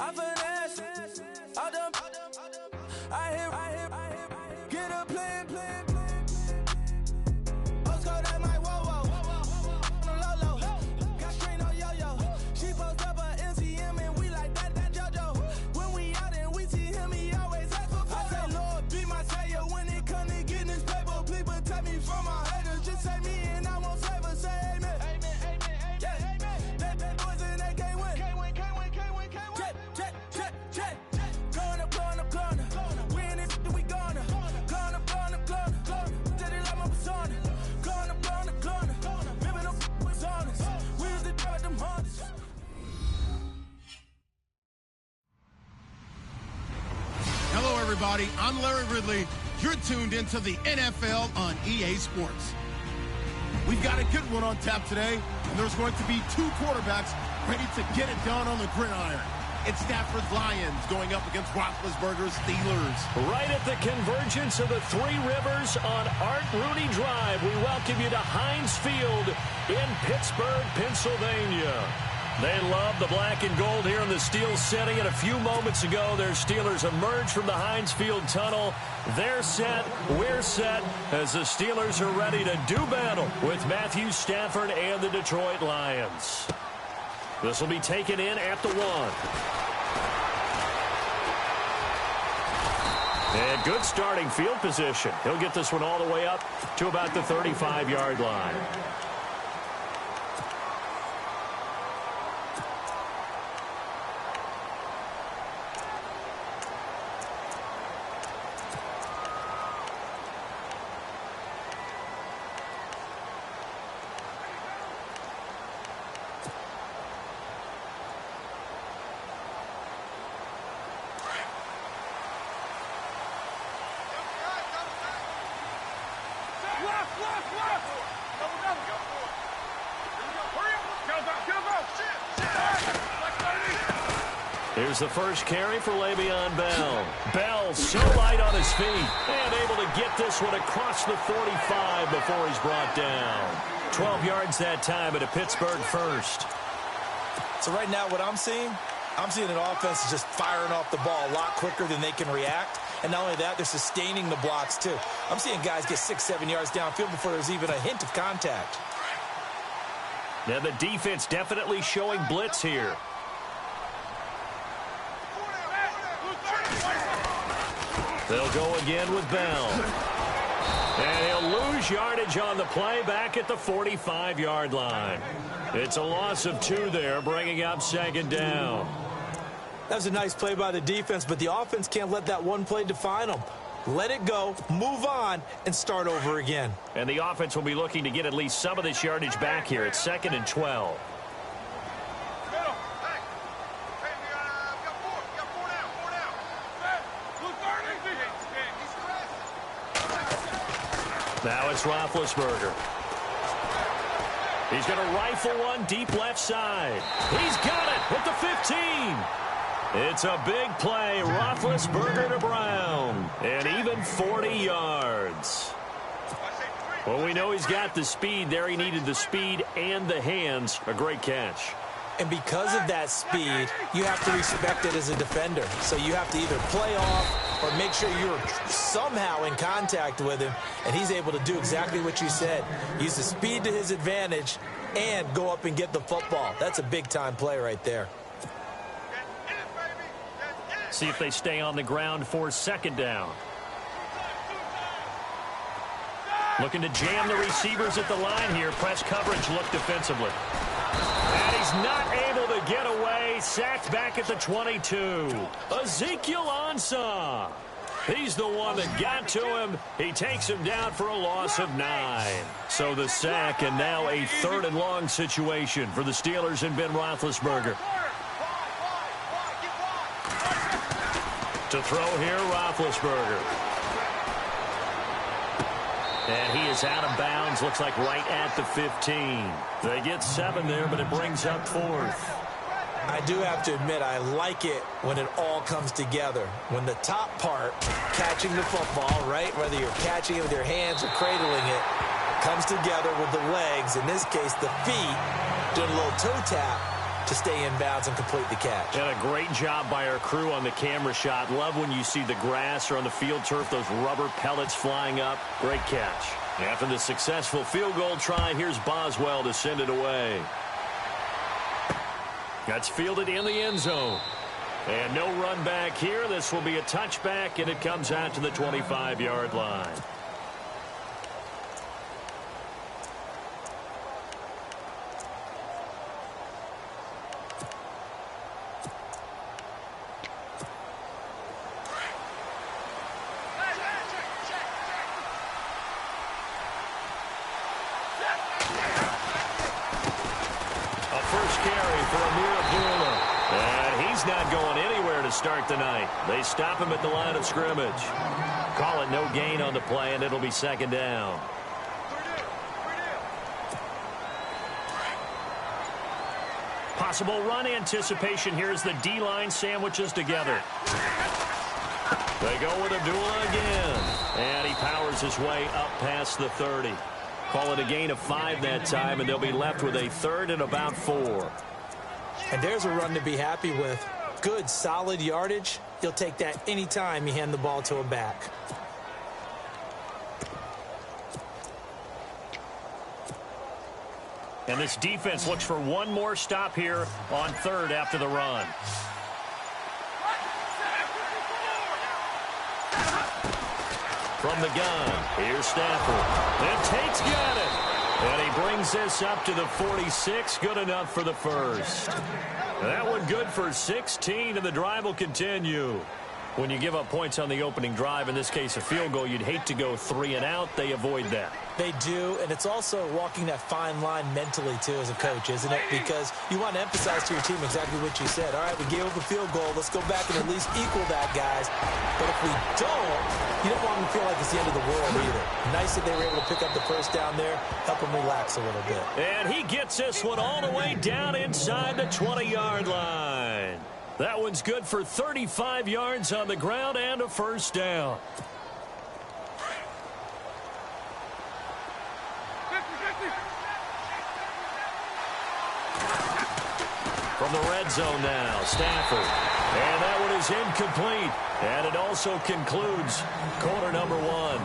I finesse, I dump, I hit, get a plan. Postcode at my whoa, no low, got strain on yo-yo. She post up a MCM and we like that JoJo. When we out and we see him, he always ask for photo. I say, Lord, be my savior when it come to getting this paper. Please protect me from my haters. Just say me and I won't save her. Say amen. That boys and they can't win. Check. Going up. Win it, we gonna. Going up. Did it like my persona. Going up. Remember the was honest. We was the drug them hardest. Hello, everybody. I'm Larry Ridley. You're tuned into the NFL on EA Sports. We've got a good one on tap today, and there's going to be two quarterbacks ready to get it done on the gridiron. It's Stafford's Lions going up against Roethlisberger's Steelers. Right at the convergence of the Three Rivers on Art Rooney Drive, we welcome you to Heinz Field in Pittsburgh, Pennsylvania. They love the black and gold here in the Steel City, and a few moments ago, their Steelers emerged from the Heinz Field tunnel. They're set, we're set, as the Steelers are ready to do battle with Matthew Stafford and the Detroit Lions. This will be taken in at the 1. And good starting field position. He'll get this one all the way up to about the 35-yard line. Here's the first carry for Le'Veon Bell. Bell so light on his feet and able to get this one across the 45 before he's brought down. 12 yards that time at a Pittsburgh first. So right now what I'm seeing an offense is just firing off the ball a lot quicker than they can react. And not only that, they're sustaining the blocks too. I'm seeing guys get 6-7 yards downfield before there's even a hint of contact. Now the defense definitely showing blitz here. They'll go again with Bell. And he'll lose yardage on the play back at the 45-yard line. It's a loss of 2 there, bringing up second down. That was a nice play by the defense, but the offense can't let that one play define them. Let it go, move on, and start over again. And the offense will be looking to get at least some of this yardage back here at 2nd and 12. Now it's Roethlisberger. He's going to rifle one deep left side. He's got it at the 15. It's a big play. Roethlisberger to Brown. And even 40 yards. Well, we know he's got the speed there. He needed the speed and the hands. A great catch. And because of that speed, you have to respect it as a defender. So you have to either play off or make sure you're somehow in contact with him, and he's able to do exactly what you said. Use the speed to his advantage and go up and get the football. That's a big-time play right there. See if they stay on the ground for second down. Looking to jam the receivers at the line here. Press coverage look defensively. And he's not able to get away. Sacked back at the 22. Ezekiel Ansah. He's the one that got to him. He takes him down for a loss of 9. So the sack, and now a 3rd and long situation for the Steelers and Ben Roethlisberger. To throw here, Roethlisberger. And he is out of bounds, looks like right at the 15. They get 7 there, but it brings up 4th. I do have to admit, I like it when it all comes together. When the top part, catching the football, right, whether you're catching it with your hands or cradling it, comes together with the legs, in this case the feet, doing a little toe tap to stay in bounds and complete the catch. And a great job by our crew on the camera shot. Love when you see the grass or on the field turf, those rubber pellets flying up. Great catch. After the successful field goal try, here's Boswell to send it away. That's fielded in the end zone. And no run back here. This will be a touchback, and it comes out to the 25-yard line. Not going anywhere to start the night. They stop him at the line of scrimmage. Call it no gain on the play, and it'll be second down. Possible run anticipation here as the D-line sandwiches together. They go with Abdullah again, and he powers his way up past the 30. Call it a gain of 5 that time, and they'll be left with a 3rd and about 4. And there's a run to be happy with. Good, solid yardage. You'll take that anytime you hand the ball to a back. And this defense looks for one more stop here on 3rd after the run. From the gun, here's Stafford. And Tate's got it. And he brings this up to the 46. Good enough for the first. That one good for 16, and the drive will continue. When you give up points on the opening drive, in this case a field goal, you'd hate to go 3 and out. They avoid that. They do, and it's also walking that fine line mentally, too, as a coach, isn't it? Because you want to emphasize to your team exactly what you said. All right, we gave up a field goal. Let's go back and at least equal that, guys. But if we don't, you don't want them to feel like it's the end of the world either. Nice that they were able to pick up the first down there, help them relax a little bit. And he gets this one all the way down inside the 20-yard line. That one's good for 35 yards on the ground and a first down. From the red zone now, Stafford. And that one is incomplete. And it also concludes quarter number 1.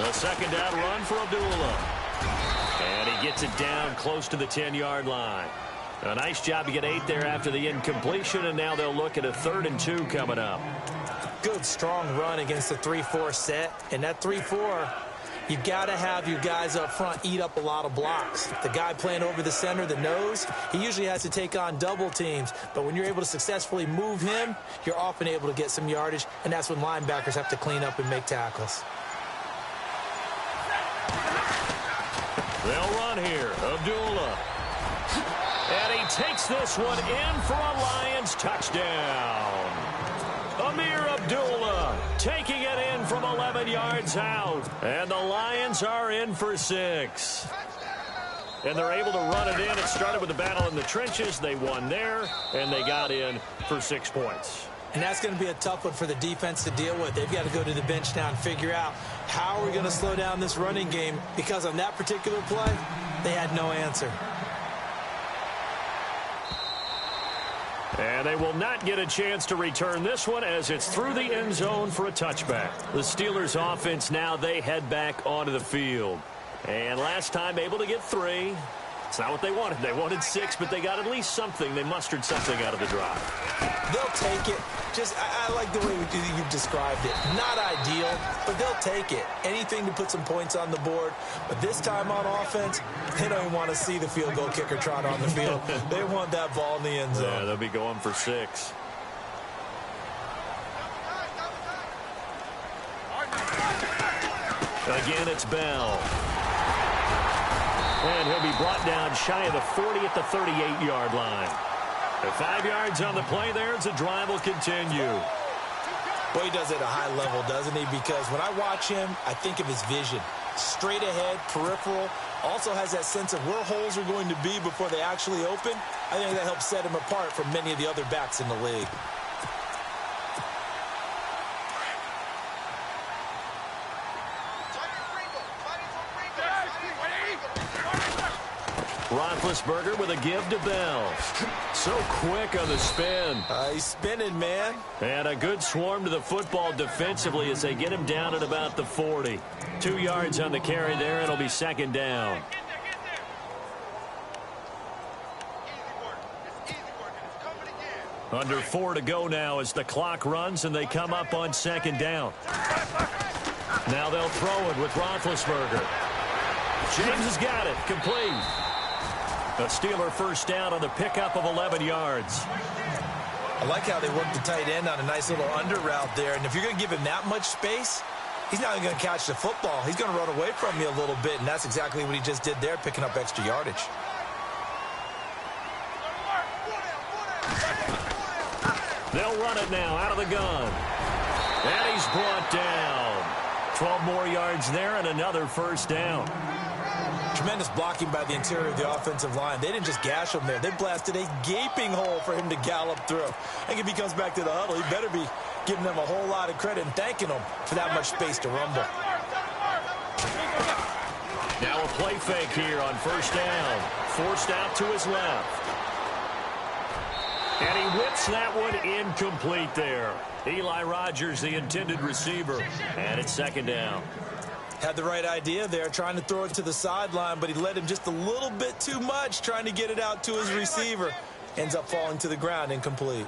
A second down run for Abdullah. And he gets it down close to the 10-yard line. A nice job to get 8 there after the incompletion, and now they'll look at a 3rd and 2 coming up. Good, strong run against the 3-4 set. And that 3-4, you've got to have your guys up front eat up a lot of blocks. The guy playing over the center, the nose, he usually has to take on double teams. But when you're able to successfully move him, you're often able to get some yardage, and that's when linebackers have to clean up and make tackles. They'll run here. Abdullah. And he takes this one in for a Lions touchdown. Amir Abdullah taking it in from 11 yards out. And the Lions are in for 6. And they're able to run it in. It started with a battle in the trenches. They won there, and they got in for 6 points. And that's going to be a tough one for the defense to deal with. They've got to go to the bench now and figure out how are we going to slow down this running game, because on that particular play, they had no answer. And they will not get a chance to return this one as it's through the end zone for a touchback. The Steelers offense now, they head back onto the field. And last time able to get 3. It's not what they wanted. They wanted 6, but they got at least something. They mustered something out of the drive. They'll take it. I like the way you've described it. Not ideal, but they'll take it. Anything to put some points on the board. But this time on offense, they don't even want to see the field goal kicker trot on the field. They want that ball in the end zone. Yeah, they'll be going for 6. Again, it's Bell. And he'll be brought down shy of the 40 at the 38-yard line. The 5 yards on the play there as the drive will continue. Well, he does it at a high level, doesn't he? Because when I watch him, I think of his vision. Straight ahead, peripheral. Also has that sense of where holes are going to be before they actually open. I think that helps set him apart from many of the other backs in the league. Roethlisberger with a give to Bell. So quick on the spin. He's spinning, man. And a good swarm to the football defensively as they get him down at about the 40. 2 yards on the carry there. It'll be second down. Under 4 to go now as the clock runs and they come up on second down. Now they'll throw it with Roethlisberger. James has got it. Complete. A Steeler first down on the pickup of 11 yards. I like how they work the tight end on a nice little under route there. And if you're going to give him that much space, he's not even going to catch the football. He's going to run away from you a little bit, and that's exactly what he just did there, picking up extra yardage. They'll run it now out of the gun. And he's brought down. 12 more yards there and another first down. Tremendous blocking by the interior of the offensive line. They didn't just gash him there. They blasted a gaping hole for him to gallop through. I think if he comes back to the huddle, he better be giving them a whole lot of credit and thanking them for that much space to rumble. Now a play fake here on first down. Forced out to his left. And he whips that one incomplete there. Eli Rogers, the intended receiver. And it's second down. Had the right idea there, trying to throw it to the sideline, but he led him just a little bit too much, trying to get it out to his receiver. Ends up falling to the ground, incomplete.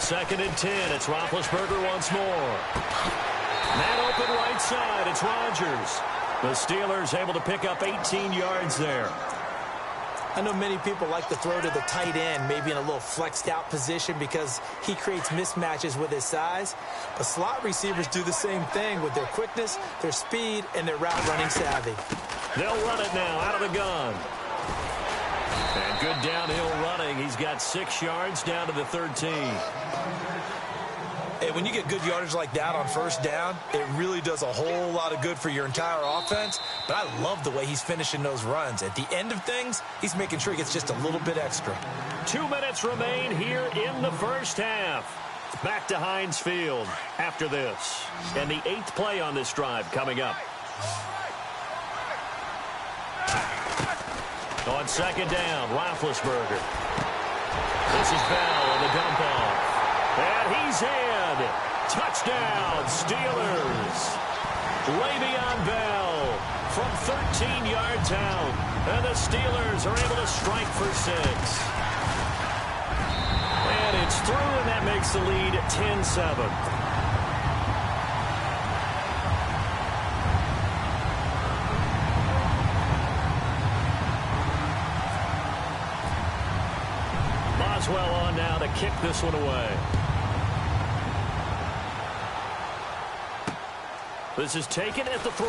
Second and 10. It's Roethlisberger once more. That open right side. It's Rodgers. The Steelers able to pick up 18 yards there. I know many people like to throw to the tight end, maybe in a little flexed out position because he creates mismatches with his size. But slot receivers do the same thing with their quickness, their speed, and their route running savvy. They'll run it now out of the gun. And good downhill running. He's got 6 yards down to the 13. Hey, when you get good yardage like that on first down, it really does a whole lot of good for your entire offense. But I love the way he's finishing those runs. At the end of things, he's making sure he gets just a little bit extra. 2 minutes remain here in the first half. Back to Heinz Field after this. And the 8th play on this drive coming up. On second down, Roethlisberger. This is Bell on the dump off. And he's in. Touchdown, Steelers. Le'Veon Bell from 13 yards out. And the Steelers are able to strike for 6. And it's through, and that makes the lead 10-7. Boswell on now to kick this one away. This is taken at the 3.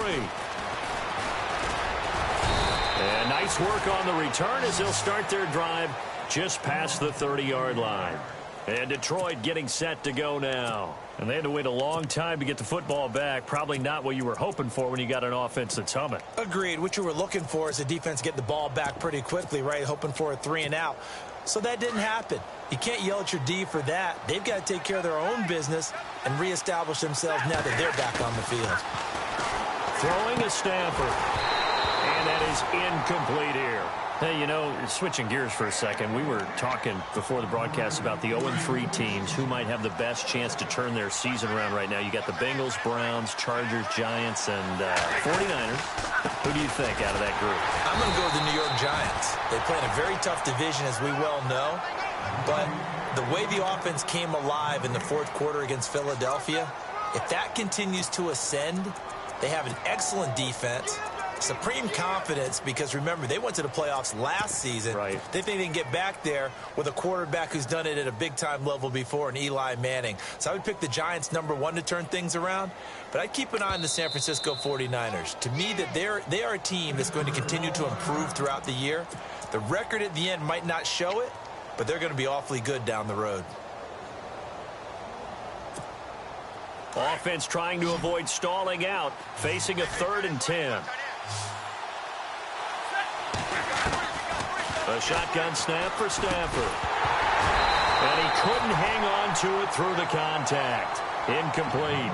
And nice work on the return as they'll start their drive just past the 30-yard line. And Detroit getting set to go now. And they had to wait a long time to get the football back. Probably not what you were hoping for when you got an offense that's humming. Agreed. What you were looking for is the defense get the ball back pretty quickly, right? Hoping for a 3 and out. So that didn't happen. You can't yell at your D for that. They've got to take care of their own business and reestablish themselves now that they're back on the field. Throwing to Stafford. And that is incomplete here. Hey, you know, switching gears for a second, we were talking before the broadcast about the 0-3 teams who might have the best chance to turn their season around right now. You got the Bengals, Browns, Chargers, Giants, and 49ers. Who do you think out of that group? I'm going to go with the New York Giants. They play in a very tough division, as we well know. But the way the offense came alive in the fourth quarter against Philadelphia, if that continues to ascend, they have an excellent defense. supreme confidence because, remember, they went to the playoffs last season. Right. They think they can get back there with a quarterback who's done it at a big-time level before, in Eli Manning. So I would pick the Giants #1 to turn things around, but I'd keep an eye on the San Francisco 49ers. To me, that they are a team that's going to continue to improve throughout the year. The record at the end might not show it, but they're going to be awfully good down the road. Offense trying to avoid stalling out, facing a 3rd and 10. A shotgun snap for Stafford. And he couldn't hang on to it through the contact. Incomplete.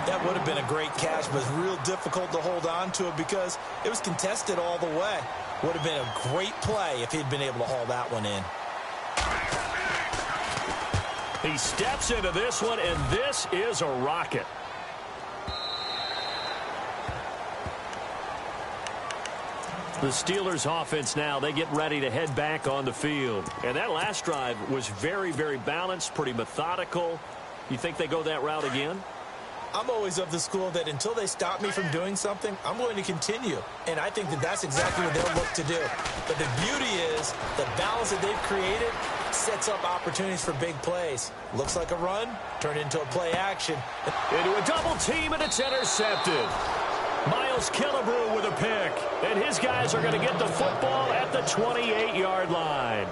That would have been a great catch, but it's real difficult to hold on to it because it was contested all the way. Would have been a great play if he'd been able to haul that one in. He steps into this one, and this is a rocket. The Steelers offense now, they get ready to head back on the field. And that last drive was very, very balanced, pretty methodical. You think they go that route again? I'm always of the school that until they stop me from doing something, I'm going to continue. And I think that that's exactly what they'll look to do. But the beauty is the balance that they've created sets up opportunities for big plays. Looks like a run, turned into a play action. Into a double team, and it's intercepted. Miles Killebrew with a pick. And his guys are going to get the football at the 28-yard line.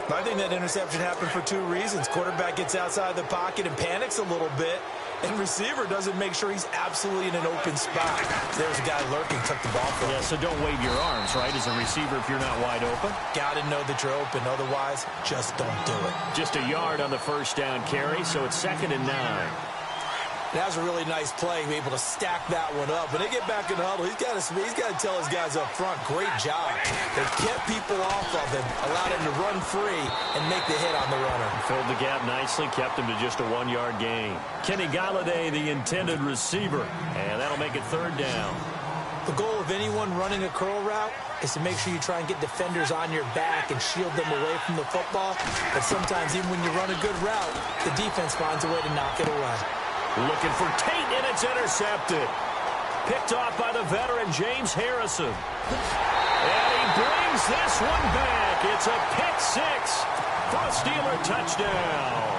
I think that interception happened for 2 reasons. Quarterback gets outside the pocket and panics a little bit, and receiver doesn't make sure he's absolutely in an open spot. There's a guy lurking, took the ball from him. Yeah, so don't wave your arms, right, as a receiver if you're not wide open. Got to know that you're open. Otherwise, just don't do it. Just a yard on the first down carry, so it's 2nd and 9. That was a really nice play, able to stack that one up. When they get back in the huddle, he's got to tell his guys up front, great job. They kept people off of him, allowed him to run free and make the hit on the runner. Filled the gap nicely, kept him to just a 1-yard gain. Kenny Golladay, the intended receiver, and that'll make it 3rd down. The goal of anyone running a curl route is to make sure you try and get defenders on your back and shield them away from the football. But sometimes, even when you run a good route, the defense finds a way to knock it away. Looking for Tate, and it's intercepted. Picked off by the veteran, James Harrison. And he brings this one back. It's a pick 6 for a Steeler touchdown.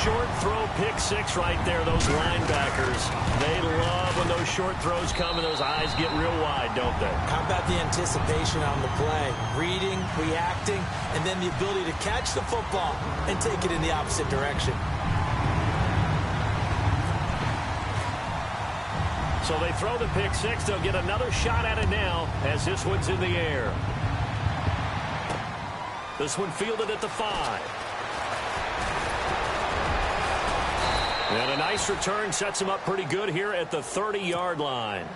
Short throw, pick 6 right there. Those linebackers, they love when those short throws come and those eyes get real wide, don't they? How about the anticipation on the play? Reading, reacting, and then the ability to catch the football and take it in the opposite direction. So they throw the pick 6. They'll get another shot at it now as this one's in the air. This one fielded at the 5. And a nice return sets him up pretty good here at the 30-yard line.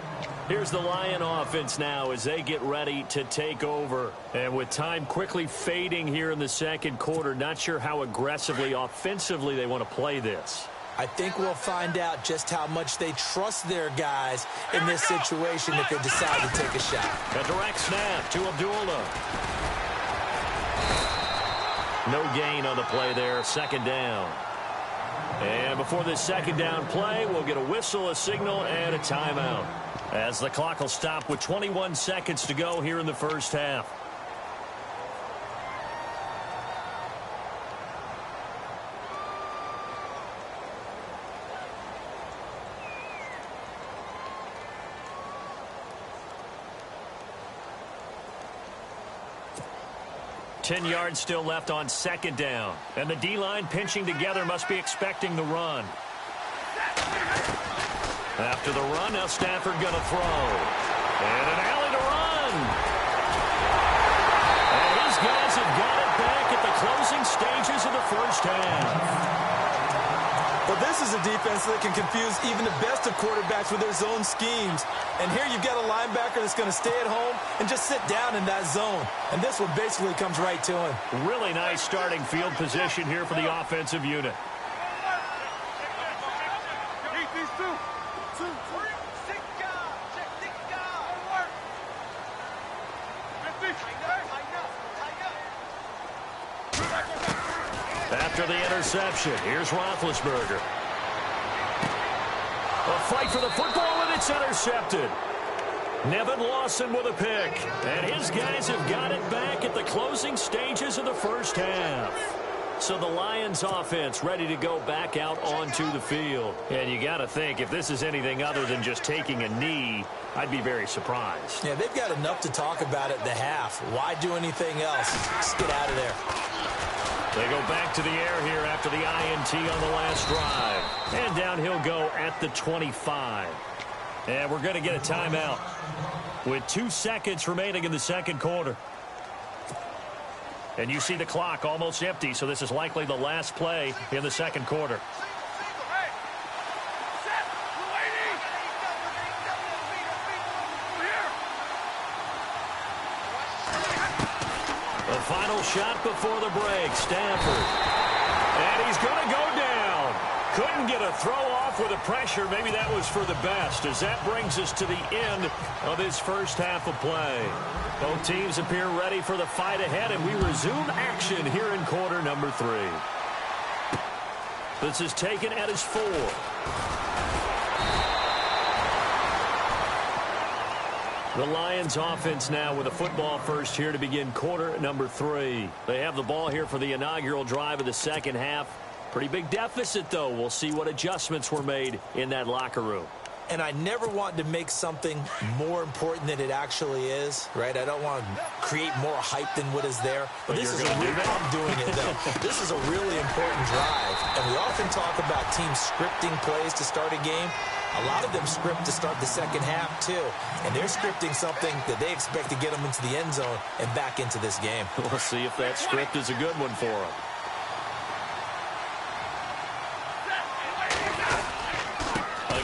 Here's the Lion offense now as they get ready to take over. And with time quickly fading here in the second quarter, not sure how aggressively, offensively they want to play this. I think we'll find out just how much they trust their guys in this situation if they decide to take a shot. A direct snap to Abdullah. No gain on the play there, 2nd down. And before this 2nd down play, we'll get a whistle, a signal, and a timeout, as the clock will stop with 21 seconds to go here in the first half. Ten yards still left on 2nd down. And the D-line pinching together must be expecting the run. After the run, now Stafford going to throw. And an alley to run. And his guys have got it back at the closing stages of the first half. Well, this is a defense that can confuse even the best of quarterbacks with their zone schemes. And here you've got a linebacker that's going to stay at home and just sit down in that zone. And this one basically comes right to him. Really nice starting field position here for the offensive unit. After the interception, here's Roethlisberger. A fight for the football, and it's intercepted. Nevin Lawson with a pick. And his guys have got it back at the closing stages of the first half. So the Lions offense ready to go back out onto the field. And you got to think, if this is anything other than just taking a knee, I'd be very surprised. Yeah, they've got enough to talk about at the half. Why do anything else? Just get out of there. They go back to the air here after the INT on the last drive. And down he'll go at the 25. And we're going to get a timeout with 2 seconds remaining in the second quarter. And you see the clock almost empty, so this is likely the last play in the second quarter. The final shot before the break, Stafford. And he's going to go down. Couldn't get a throw off with the pressure. Maybe that was for the best, as that brings us to the end of this first half of play. Both teams appear ready for the fight ahead, and we resume action here in quarter number 3. This is taken at his 4. The Lions offense now with a football first here to begin quarter number 3. They have the ball here for the inaugural drive of the second half. Pretty big deficit, though. We'll see what adjustments were made in that locker room. And I never want to make something more important than it actually is, right? I don't want to create more hype than what is there. But this is I'm doing it, though. This is a really important drive. And we often talk about teams scripting plays to start a game. A lot of them script to start the second half, too. And they're scripting something that they expect to get them into the end zone and back into this game. We'll see if that script is a good one for them.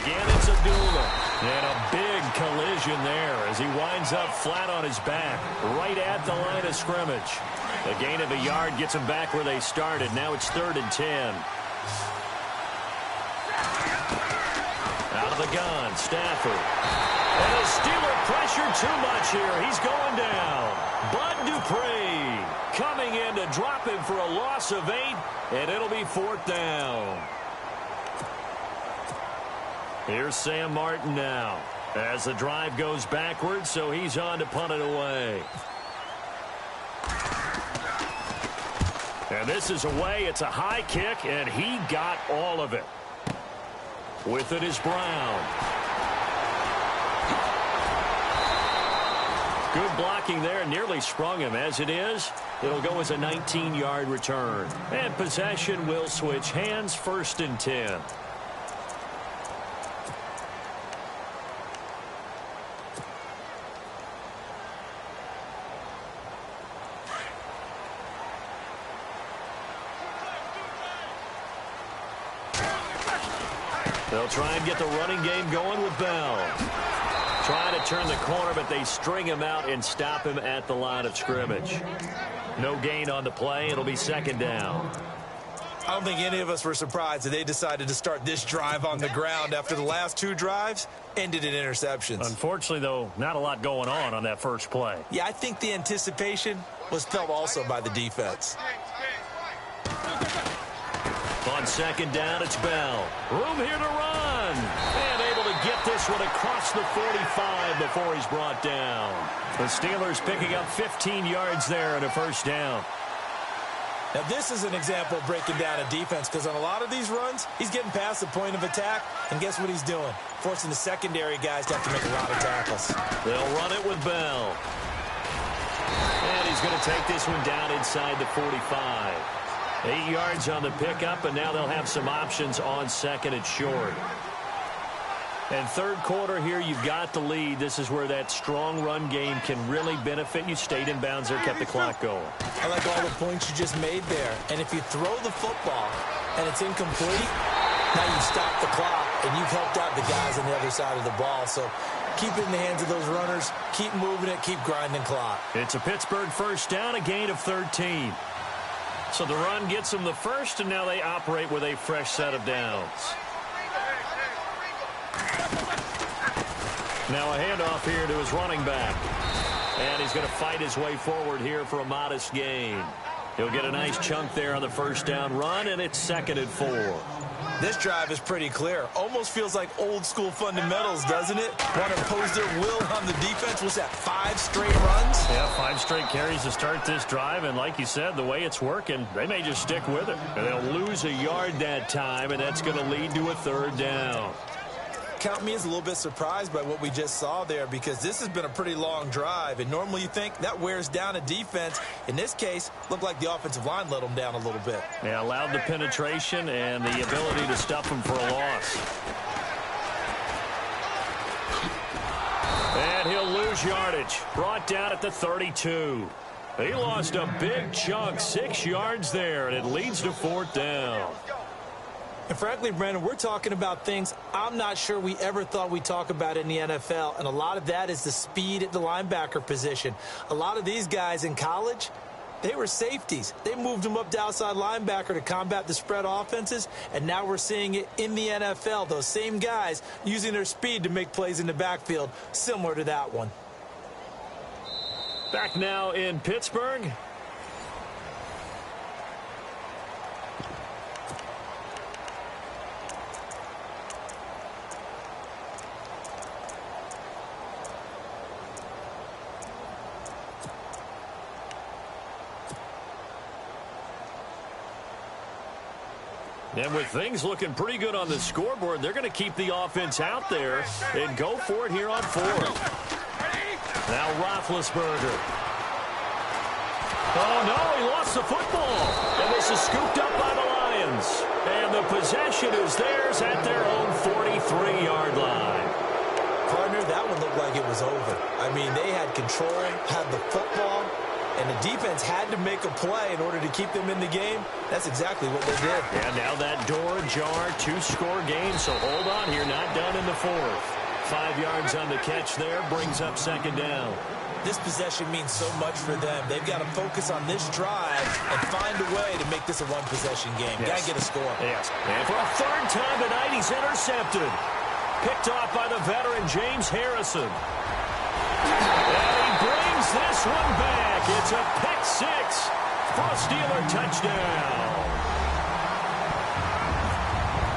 Again, it's Abdullah. And a big collision there as he winds up flat on his back, right at the line of scrimmage. A gain of a yard gets him back where they started. Now it's 3rd and 10. Out of the gun, Stafford. And the Steeler pressure too much here. He's going down. Bud Dupree coming in to drop him for a loss of 8, and it'll be 4th down. Here's Sam Martin now as the drive goes backwards, so he's on to punt it away. And this is away. It's a high kick, and he got all of it. With it is Brown. Good blocking there. Nearly sprung him. As it is, it'll go as a 19-yard return. And possession will switch hands. 1st and 10. They'll try and get the running game going with Bell. Trying to turn the corner, but they string him out and stop him at the line of scrimmage. No gain on the play. It'll be 2nd down. I don't think any of us were surprised that they decided to start this drive on the ground after the last 2 drives ended in interceptions. Unfortunately, though, not a lot going on that first play. Yeah, I think the anticipation was felt also by the defense. On 2nd down, it's Bell. Room here to run. And able to get this one across the 45 before he's brought down. The Steelers picking up 15 yards there and a 1st down. Now, this is an example of breaking down a defense, because on a lot of these runs, he's getting past the point of attack, and guess what he's doing? Forcing the secondary guys to have to make a lot of tackles. They'll run it with Bell. And he's going to take this one down inside the 45. 8 yards on the pickup, and now they'll have some options on 2nd and short. And 3rd quarter here, you've got the lead. This is where that strong run game can really benefit you. Stayed in bounds there, kept the clock going. I like all the points you just made there. And if you throw the football and it's incomplete, now you stop the clock, and you've helped out the guys on the other side of the ball. So keep it in the hands of those runners. Keep moving it. Keep grinding clock. It's a Pittsburgh 1st down, a gain of 13. So the run gets them the first, and now they operate with a fresh set of downs. Now a handoff here to his running back. And he's going to fight his way forward here for a modest gain. He'll get a nice chunk there on the 1st down run, and it's 2nd and 4. This drive is pretty clear. Almost feels like old school fundamentals, doesn't it? Want to impose their will on the defense. What's that, 5 straight runs? Yeah, 5 straight carries to start this drive. And like you said, the way it's working, they may just stick with it. And they'll lose a yard that time, and that's going to lead to a 3rd down. Count me as a little bit surprised by what we just saw there, because this has been a pretty long drive, and normally you think that wears down a defense. In this case, looked like the offensive line let them down a little bit. Yeah, allowed the penetration and the ability to stuff them for a loss. And he'll lose yardage. Brought down at the 32. He lost a big chunk, 6 yards there, and it leads to 4th down. And frankly, Brandon, we're talking about things I'm not sure we ever thought we'd talk about in the NFL, and a lot of that is the speed at the linebacker position. A lot of these guys in college, they were safeties. They moved them up to outside linebacker to combat the spread offenses, and now we're seeing it in the NFL. Those same guys using their speed to make plays in the backfield, similar to that one. Back now in Pittsburgh. And with things looking pretty good on the scoreboard, they're going to keep the offense out there and go for it here on 4th. Now Roethlisberger. Oh, no, he lost the football. And this is scooped up by the Lions. And the possession is theirs at their own 43-yard line. Partner, that one looked like it was over. I mean, they had control, had the football, and the defense had to make a play in order to keep them in the game. That's exactly what they did. And now that door ajar, 2-score game, so hold on here, not done in the 4th. 5 yards on the catch there, brings up 2nd down. This possession means so much for them. They've got to focus on this drive and find a way to make this a 1-possession game. Yes. Got to get a score. Yes. And for a 3rd time tonight, he's intercepted. Picked off by the veteran James Harrison. And he brings this one back. It's a pick 6 for a Steeler touchdown.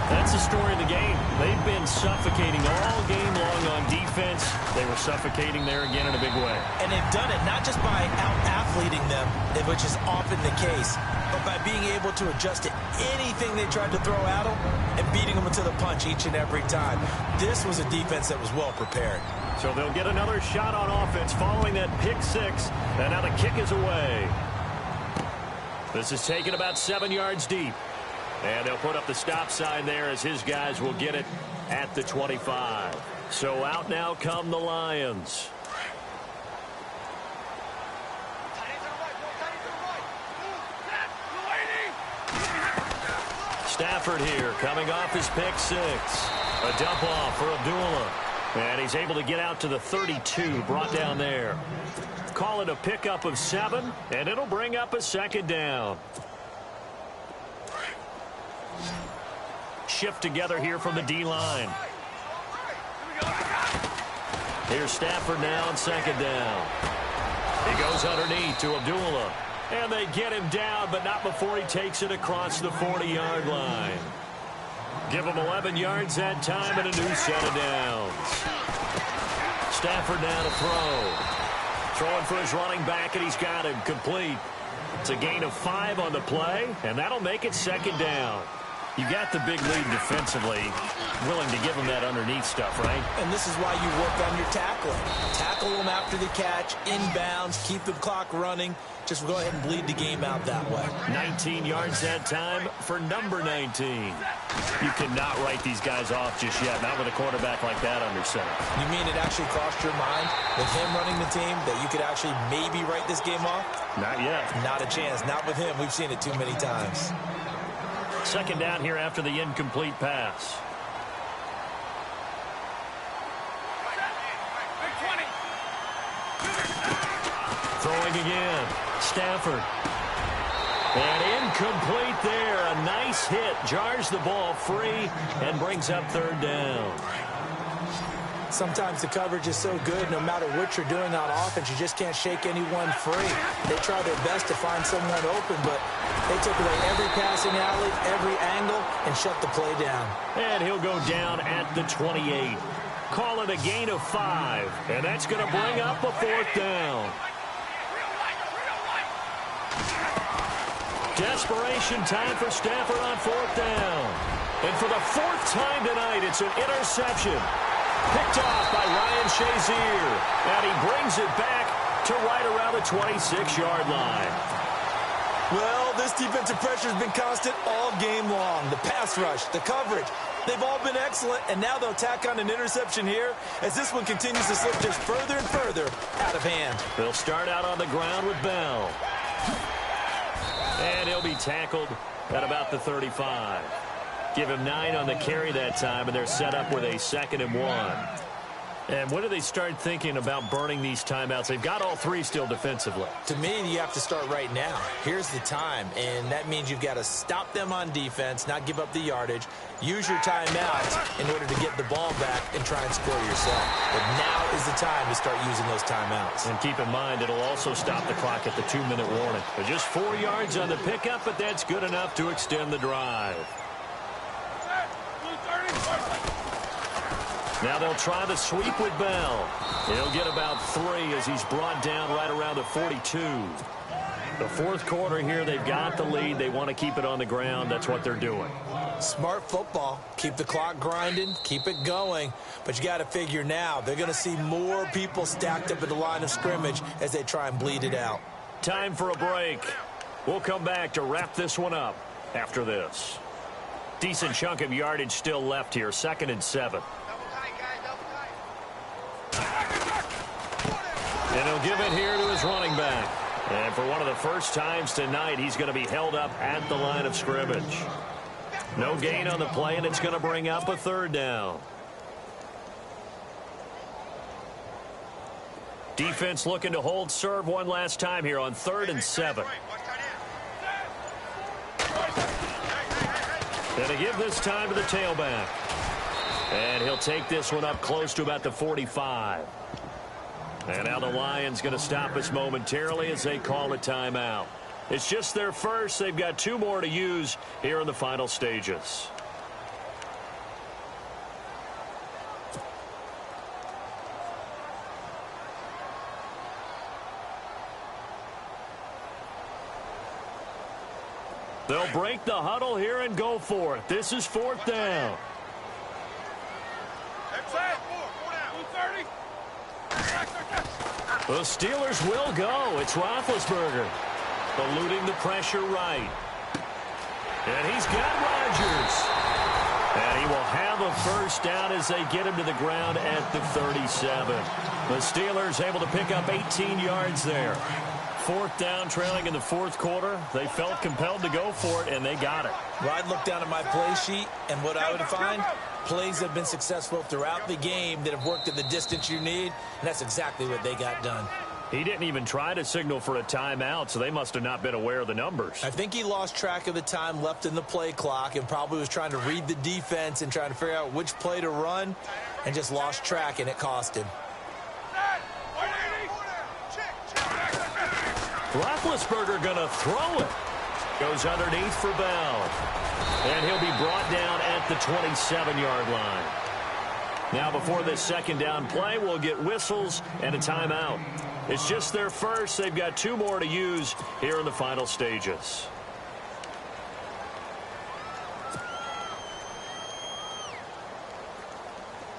That's the story of the game. They've been suffocating all game long on defense. They were suffocating there again in a big way. And they've done it not just by out-athleting them, which is often the case, but by being able to adjust to anything they tried to throw at them and beating them to the punch each and every time. This was a defense that was well prepared. So they'll get another shot on offense following that pick 6. And now the kick is away. This is taken about 7 yards deep. And they'll put up the stop sign there as his guys will get it at the 25. So out now come the Lions. Stafford here coming off his pick 6. A dump off for Abdullah. And he's able to get out to the 32, brought down there. Call it a pickup of 7, and it'll bring up a 2nd down. Shift together here from the D-line. Here's Stafford now on 2nd down. He goes underneath to Abdullah. And they get him down, but not before he takes it across the 40-yard line. Give him 11 yards that time and a new set of downs. Stafford now to throw. Throwing for his running back, and he's got him complete. It's a gain of 5 on the play, and that'll make it 2nd down. You got the big lead defensively, willing to give him that underneath stuff, right? And this is why you work on your tackling. Tackle them after the catch, inbounds, keep the clock running. Just go ahead and bleed the game out that way. 19 yards that time for number 19. You cannot write these guys off just yet, not with a quarterback like that under center. You mean it actually crossed your mind with him running the team that you could actually maybe write this game off? Not yet. Not a chance. Not with him. We've seen it too many times. 2nd down here after the incomplete pass. Throwing again. Stafford. And incomplete there. A nice hit. Jars the ball free and brings up 3rd down. Sometimes the coverage is so good, no matter what you're doing on offense, you just can't shake anyone free. They try their best to find someone open, but they took away every passing alley, every angle, and shut the play down. And he'll go down at the 28. Call it a gain of 5, and that's going to bring up a 4th down. Desperation time for Stafford on 4th down. And for the 4th time tonight, it's an interception. Picked off by Ryan Shazier. And he brings it back to right around the 26-yard line. Well, this defensive pressure has been constant all game long. The pass rush, the coverage, they've all been excellent, and now they'll tack on an interception here as this one continues to slip just further and further out of hand. They'll start out on the ground with Bell. And he'll be tackled at about the 35. Give him 9 on the carry that time, and they're set up with a 2nd and 1. And when do they start thinking about burning these timeouts? They've got all 3 still defensively. To me, you have to start right now. Here's the time, and that means you've got to stop them on defense, not give up the yardage, use your timeouts in order to get the ball back and try and score yourself. But now is the time to start using those timeouts. And keep in mind, it'll also stop the clock at the 2-minute warning. But just 4 yards on the pickup, but that's good enough to extend the drive. Now they'll try the sweep with Bell. He'll get about 3 as he's brought down right around the 42. The 4th quarter here, they've got the lead. They want to keep it on the ground. That's what they're doing. Smart football. Keep the clock grinding. Keep it going. But you got to figure now, they're going to see more people stacked up at the line of scrimmage as they try and bleed it out. Time for a break. We'll come back to wrap this one up after this. Decent chunk of yardage still left here. 2nd and 7. And he'll give it here to his running back. And for one of the first times tonight, he's going to be held up at the line of scrimmage. No gain on the play, and it's going to bring up a 3rd down. Defense looking to hold serve one last time here on 3rd and 7. And to give this time to the tailback. And he'll take this one up close to about the 45. And now the Lions going to stop us momentarily as they call a timeout. It's just their first. They've got 2 more to use here in the final stages. They'll break the huddle here and go for it. This is 4th down. The Steelers will go. It's Roethlisberger eluding the pressure right. And he's got Rodgers. And he will have a 1st down as they get him to the ground at the 37. The Steelers able to pick up 18 yards there. 4th down, trailing in the 4th quarter. They felt compelled to go for it, and they got it. Well, I'd look down at my play sheet, and what I would find, plays have been successful throughout the game that have worked at the distance you need, and that's exactly what they got done. He didn't even try to signal for a timeout, so they must have not been aware of the numbers. I think he lost track of the time left in the play clock and probably was trying to read the defense and trying to figure out which play to run and just lost track, and it cost him. Roethlisberger going to throw it. Goes underneath for Bell. And he'll be brought down at the 27-yard line. Now before this 2nd down play, we'll get whistles and a timeout. It's just their first. They've got 2 more to use here in the final stages.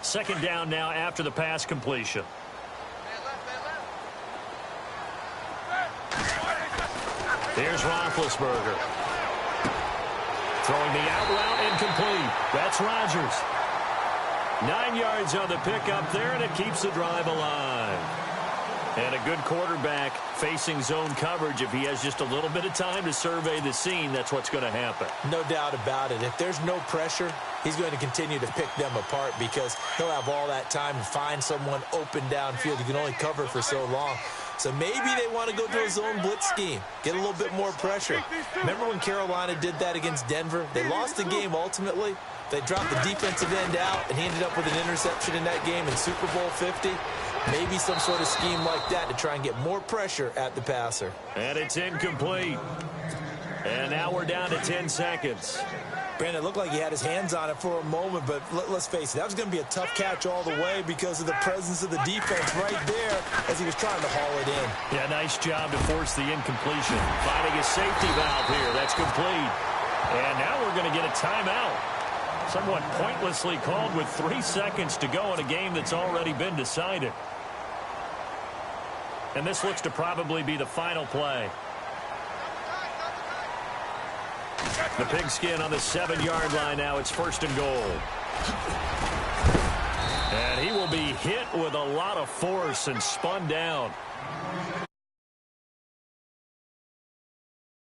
Second down now after the pass completion. Here's Roethlisberger. Throwing the out route incomplete. That's Rodgers. 9 yards on the pickup there, and it keeps the drive alive. And a good quarterback facing zone coverage. If he has just a little bit of time to survey the scene, that's what's going to happen. No doubt about it. If there's no pressure, he's going to continue to pick them apart because he'll have all that time to find someone open downfield. He can only cover for so long. So maybe they want to go to a zone blitz scheme, get a little bit more pressure. Remember when Carolina did that against Denver? They lost the game ultimately, They dropped the defensive end out, and he ended up with an interception in that game in Super Bowl 50. Maybe some sort of scheme like that to try and get more pressure at the passer. And it's incomplete. And now we're down to 10 seconds. Brandon, it looked like he had his hands on it for a moment, but let's face it, that was going to be a tough catch all the way because of the presence of the defense right there as he was trying to haul it in. Yeah, nice job to force the incompletion. Finding a safety valve here. That's complete. And now we're going to get a timeout. Somewhat pointlessly called with 3 seconds to go in a game that's already been decided. And this looks to probably be the final play. The pigskin on the 7-yard line now. It's 1st and goal. And he will be hit with a lot of force and spun down.